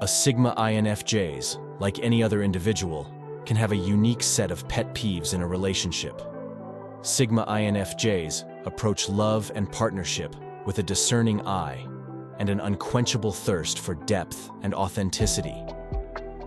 A Sigma INFJs, like any other individual, can have a unique set of pet peeves in a relationship. Sigma INFJs approach love and partnership with a discerning eye and an unquenchable thirst for depth and authenticity.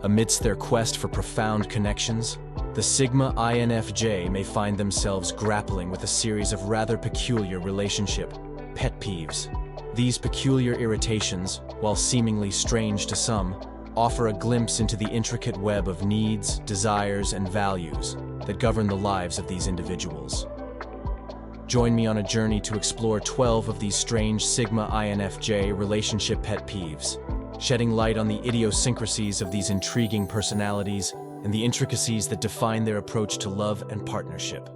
Amidst their quest for profound connections, the Sigma INFJ may find themselves grappling with a series of rather peculiar relationship pet peeves. These peculiar irritations, while seemingly strange to some, offer a glimpse into the intricate web of needs, desires, and values that govern the lives of these individuals. Join me on a journey to explore 12 of these strange Sigma INFJ relationship pet peeves, shedding light on the idiosyncrasies of these intriguing personalities and the intricacies that define their approach to love and partnership.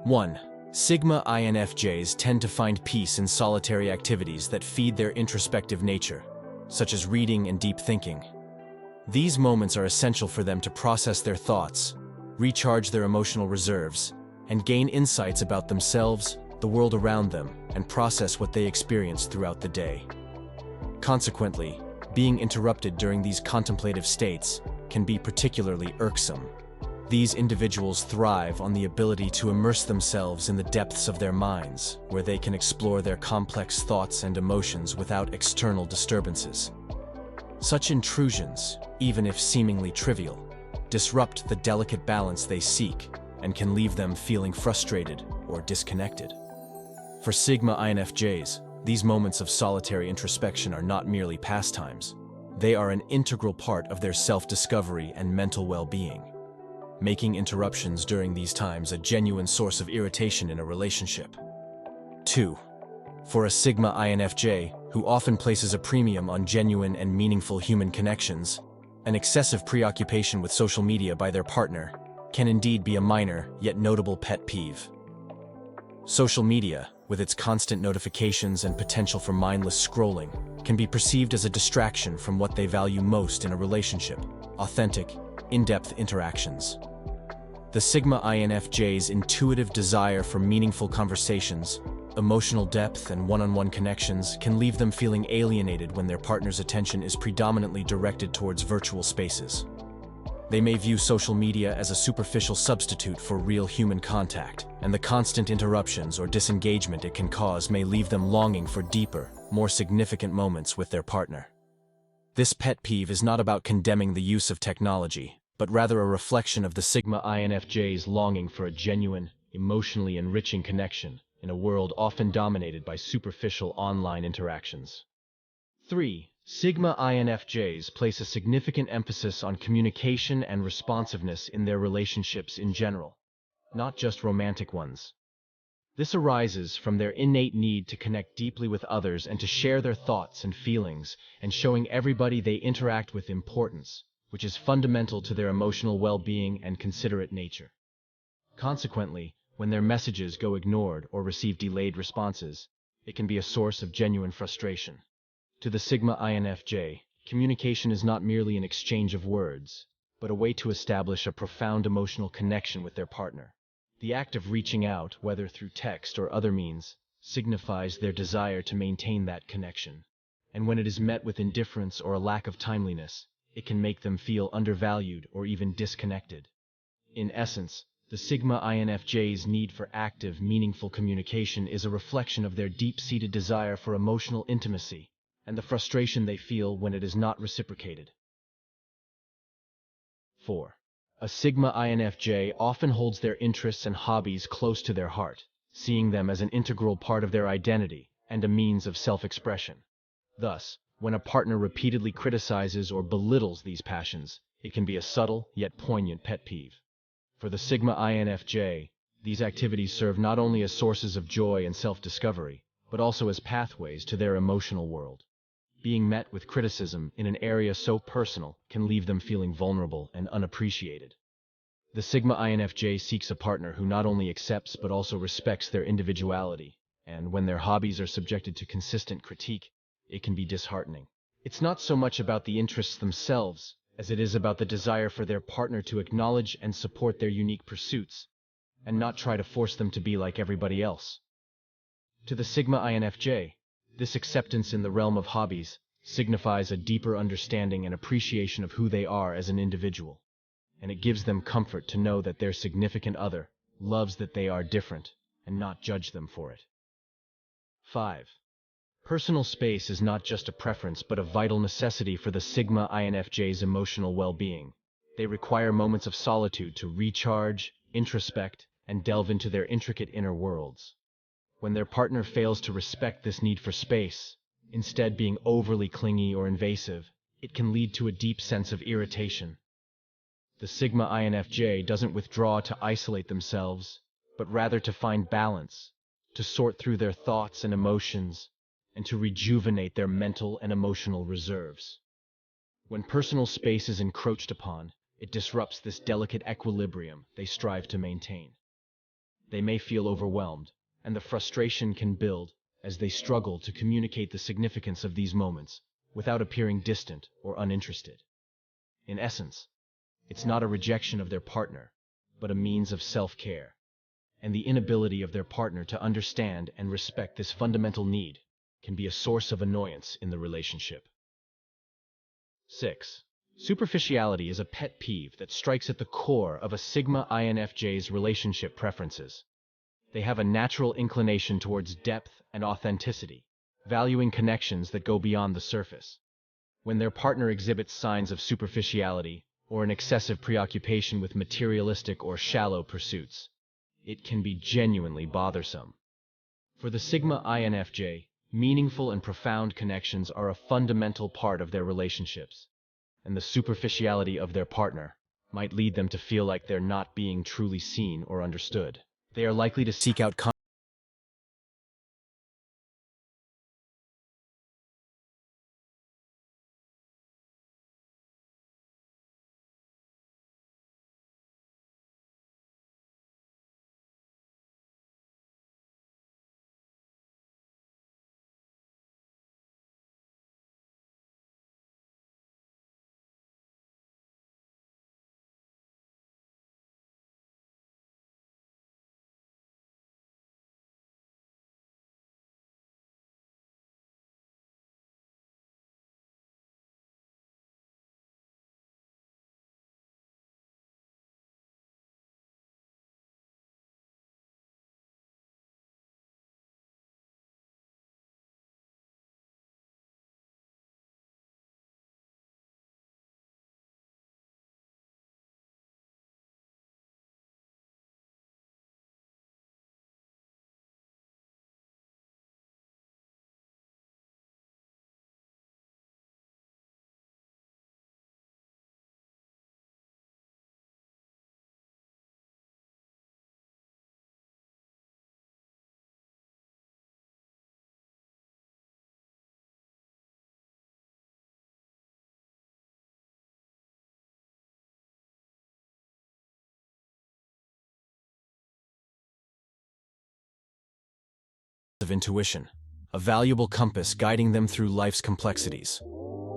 1. Sigma INFJs tend to find peace in solitary activities that feed their introspective nature, such as reading and deep thinking. These moments are essential for them to process their thoughts, recharge their emotional reserves, and gain insights about themselves, the world around them, and process what they experience throughout the day. Consequently, being interrupted during these contemplative states can be particularly irksome. These individuals thrive on the ability to immerse themselves in the depths of their minds, where they can explore their complex thoughts and emotions without external disturbances. Such intrusions, even if seemingly trivial, disrupt the delicate balance they seek and can leave them feeling frustrated or disconnected. For Sigma INFJs, these moments of solitary introspection are not merely pastimes. They are an integral part of their self-discovery and mental well-being, making interruptions during these times a genuine source of irritation in a relationship. 2. For a Sigma INFJ, who often places a premium on genuine and meaningful human connections, an excessive preoccupation with social media by their partner can indeed be a minor yet notable pet peeve. Social media, with its constant notifications and potential for mindless scrolling, can be perceived as a distraction from what they value most in a relationship: authentic, in-depth interactions. The Sigma INFJ's intuitive desire for meaningful conversations, emotional depth, and one-on-one connections can leave them feeling alienated when their partner's attention is predominantly directed towards virtual spaces. They may view social media as a superficial substitute for real human contact, and the constant interruptions or disengagement it can cause may leave them longing for deeper, more significant moments with their partner. This pet peeve is not about condemning the use of technology, but rather a reflection of the Sigma INFJ's longing for a genuine, emotionally enriching connection in a world often dominated by superficial online interactions. 3. Sigma INFJs place a significant emphasis on communication and responsiveness in their relationships in general, not just romantic ones. This arises from their innate need to connect deeply with others and to share their thoughts and feelings, and showing everybody they interact with importance, which is fundamental to their emotional well-being and considerate nature. Consequently, when their messages go ignored or receive delayed responses, it can be a source of genuine frustration. To the Sigma INFJ, communication is not merely an exchange of words, but a way to establish a profound emotional connection with their partner. The act of reaching out, whether through text or other means, signifies their desire to maintain that connection. And when it is met with indifference or a lack of timeliness, it can make them feel undervalued or even disconnected. In essence, the Sigma INFJ's need for active, meaningful communication is a reflection of their deep-seated desire for emotional intimacy and the frustration they feel when it is not reciprocated. 4. A Sigma INFJ often holds their interests and hobbies close to their heart, seeing them as an integral part of their identity and a means of self-expression. Thus, when a partner repeatedly criticizes or belittles these passions, it can be a subtle yet poignant pet peeve. For the Sigma INFJ, these activities serve not only as sources of joy and self-discovery, but also as pathways to their emotional world. Being met with criticism in an area so personal can leave them feeling vulnerable and unappreciated. The Sigma INFJ seeks a partner who not only accepts but also respects their individuality, and when their hobbies are subjected to consistent critique, it can be disheartening. It's not so much about the interests themselves as it is about the desire for their partner to acknowledge and support their unique pursuits, and not try to force them to be like everybody else. To the Sigma INFJ, this acceptance in the realm of hobbies signifies a deeper understanding and appreciation of who they are as an individual, and it gives them comfort to know that their significant other loves that they are different and not judge them for it. 5. Personal space is not just a preference but a vital necessity for the Sigma INFJ's emotional well-being. They require moments of solitude to recharge, introspect, and delve into their intricate inner worlds. When their partner fails to respect this need for space, instead being overly clingy or invasive, it can lead to a deep sense of irritation. The Sigma INFJ doesn't withdraw to isolate themselves, but rather to find balance, to sort through their thoughts and emotions, and to rejuvenate their mental and emotional reserves. When personal space is encroached upon, it disrupts this delicate equilibrium they strive to maintain. They may feel overwhelmed, and the frustration can build as they struggle to communicate the significance of these moments without appearing distant or uninterested. In essence, it's not a rejection of their partner, but a means of self-care, and the inability of their partner to understand and respect this fundamental need can be a source of annoyance in the relationship. 6. Superficiality is a pet peeve that strikes at the core of a Sigma INFJ's relationship preferences. They have a natural inclination towards depth and authenticity, valuing connections that go beyond the surface. When their partner exhibits signs of superficiality or an excessive preoccupation with materialistic or shallow pursuits, it can be genuinely bothersome. For the Sigma INFJ, meaningful and profound connections are a fundamental part of their relationships, and the superficiality of their partner might lead them to feel like they're not being truly seen or understood. They are likely to seek out of intuition, a valuable compass guiding them through life's complexities.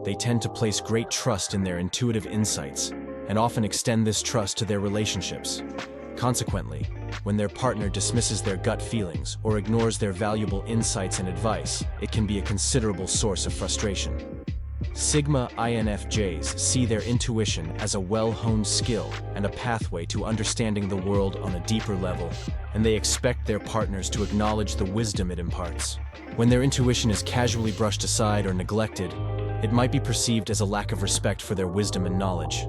They tend to place great trust in their intuitive insights and often extend this trust to their relationships. Consequently, when their partner dismisses their gut feelings or ignores their valuable insights and advice, it can be a considerable source of frustration. Sigma INFJs see their intuition as a well-honed skill and a pathway to understanding the world on a deeper level, and they expect their partners to acknowledge the wisdom it imparts. When their intuition is casually brushed aside or neglected, it might be perceived as a lack of respect for their wisdom and knowledge.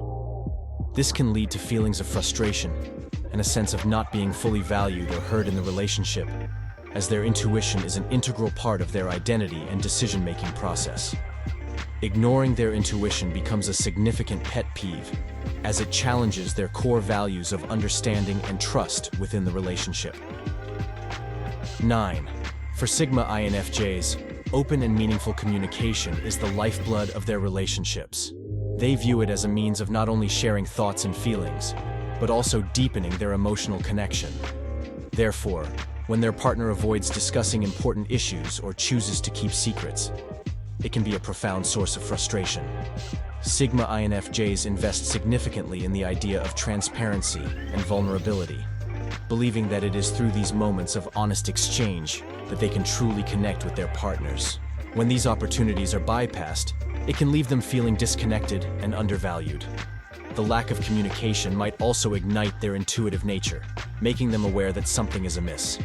This can lead to feelings of frustration and a sense of not being fully valued or heard in the relationship, as their intuition is an integral part of their identity and decision-making process. Ignoring their intuition becomes a significant pet peeve, as it challenges their core values of understanding and trust within the relationship. 9. For Sigma INFJs, open and meaningful communication is the lifeblood of their relationships. They view it as a means of not only sharing thoughts and feelings, but also deepening their emotional connection. Therefore, when their partner avoids discussing important issues or chooses to keep secrets, it can be a profound source of frustration. Sigma INFJs invest significantly in the idea of transparency and vulnerability, believing that it is through these moments of honest exchange that they can truly connect with their partners. When these opportunities are bypassed, it can leave them feeling disconnected and undervalued. The lack of communication might also ignite their intuitive nature, making them aware that something is amiss.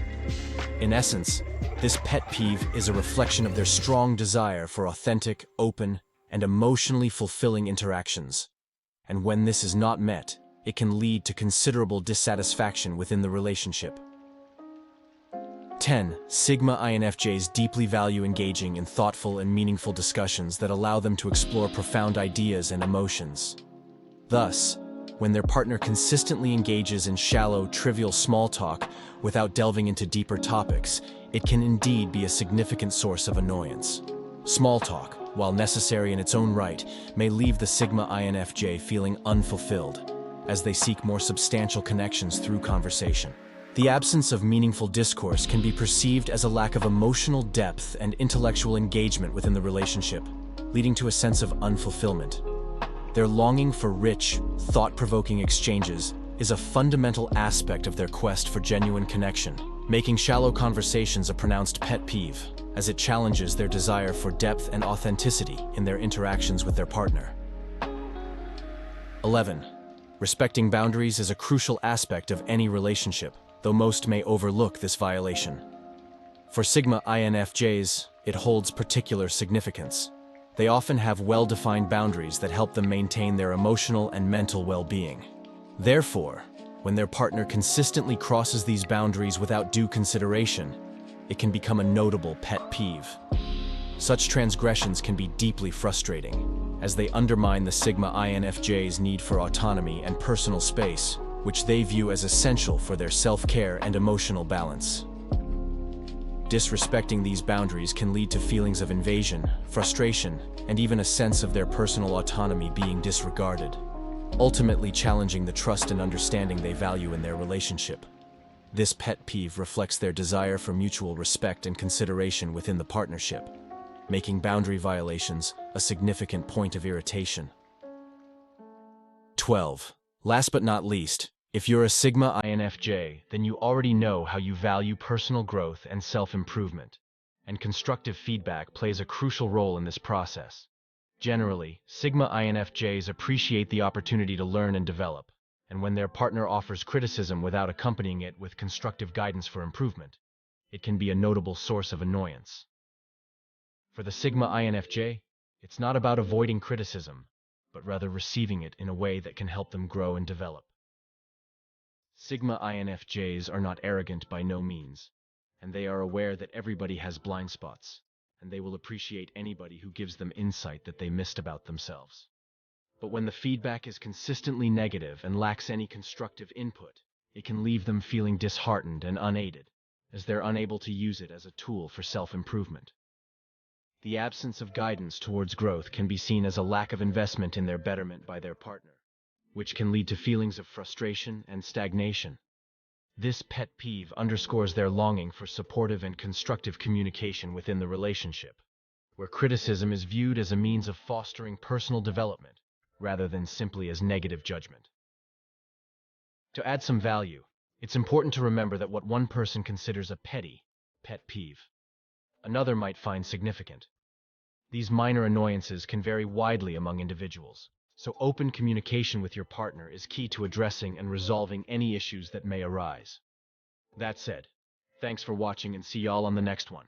In essence, this pet peeve is a reflection of their strong desire for authentic, open, and emotionally fulfilling interactions. And when this is not met, it can lead to considerable dissatisfaction within the relationship. 10. Sigma INFJs deeply value engaging in thoughtful and meaningful discussions that allow them to explore profound ideas and emotions. Thus, when their partner consistently engages in shallow, trivial small talk without delving into deeper topics, it can indeed be a significant source of annoyance. Small talk, while necessary in its own right, may leave the Sigma INFJ feeling unfulfilled, as they seek more substantial connections through conversation. The absence of meaningful discourse can be perceived as a lack of emotional depth and intellectual engagement within the relationship, leading to a sense of unfulfillment. Their longing for rich, thought-provoking exchanges is a fundamental aspect of their quest for genuine connection, making shallow conversations a pronounced pet peeve, as it challenges their desire for depth and authenticity in their interactions with their partner. 11. Respecting boundaries is a crucial aspect of any relationship, though most may overlook this violation. For Sigma INFJs, it holds particular significance. They often have well-defined boundaries that help them maintain their emotional and mental well-being. Therefore, when their partner consistently crosses these boundaries without due consideration, it can become a notable pet peeve. Such transgressions can be deeply frustrating, as they undermine the Sigma INFJ's need for autonomy and personal space, which they view as essential for their self-care and emotional balance. Disrespecting these boundaries can lead to feelings of invasion, frustration, and even a sense of their personal autonomy being disregarded, ultimately challenging the trust and understanding they value in their relationship. This pet peeve reflects their desire for mutual respect and consideration within the partnership, making boundary violations a significant point of irritation. 12. Last but not least, if you're a Sigma INFJ, then you already know how you value personal growth and self-improvement, and constructive feedback plays a crucial role in this process. Generally, Sigma INFJs appreciate the opportunity to learn and develop, and when their partner offers criticism without accompanying it with constructive guidance for improvement, it can be a notable source of annoyance. For the Sigma INFJ, it's not about avoiding criticism, but rather receiving it in a way that can help them grow and develop. Sigma INFJs are not arrogant by no means, and they are aware that everybody has blind spots, and they will appreciate anybody who gives them insight that they missed about themselves. But when the feedback is consistently negative and lacks any constructive input, it can leave them feeling disheartened and unaided, as they're unable to use it as a tool for self-improvement. The absence of guidance towards growth can be seen as a lack of investment in their betterment by their partner, which can lead to feelings of frustration and stagnation. This pet peeve underscores their longing for supportive and constructive communication within the relationship, where criticism is viewed as a means of fostering personal development rather than simply as negative judgment. To add some value, it's important to remember that what one person considers a petty pet peeve, another might find significant. These minor annoyances can vary widely among individuals, so open communication with your partner is key to addressing and resolving any issues that may arise. That said, thanks for watching and see y'all on the next one.